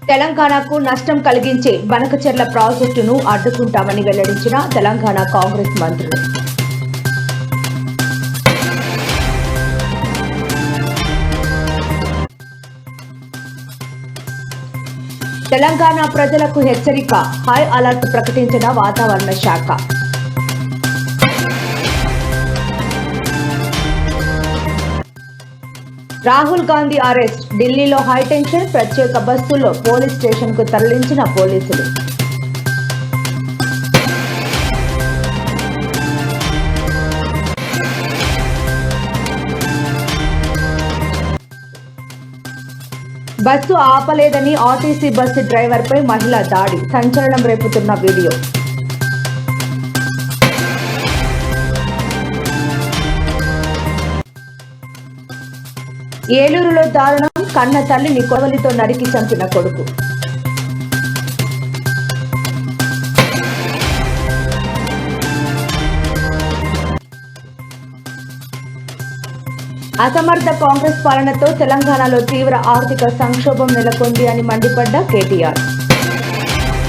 తెలంగాణకు నష్టం కలిగించే బనకచెర్ల ప్రాజెక్టును అడ్డుకుంటామని వెల్లడించిన తెలంగాణ కాంగ్రెస్ మంత్రులు. తెలంగాణ ప్రజలకు హెచ్చరిక, హై అలర్ట్ ప్రకటించిన వాతావరణ శాఖ. రాహుల్ గాంధీ అరెస్ట్, ఢిల్లీలో హైటెన్షన్, ప్రత్యేక బస్సుల్లో పోలీస్ స్టేషన్ కు తరలించిన పోలీసులు. బస్సు ఆపలేదని ఆర్టీసీ బస్సు డ్రైవర్పై మహిళ దాడి, సంచలనం రేపుతున్న వీడియో. ఏలూరులో దారుణం, కన్న తల్లిని కొడవలితో నరికి చంపిన కొడుకు. అసమర్థ కాంగ్రెస్ పాలనతో తెలంగాణలో తీవ్ర ఆర్థిక సంక్షోభం నెలకొంది అని మండిపడ్డ కేటీఆర్.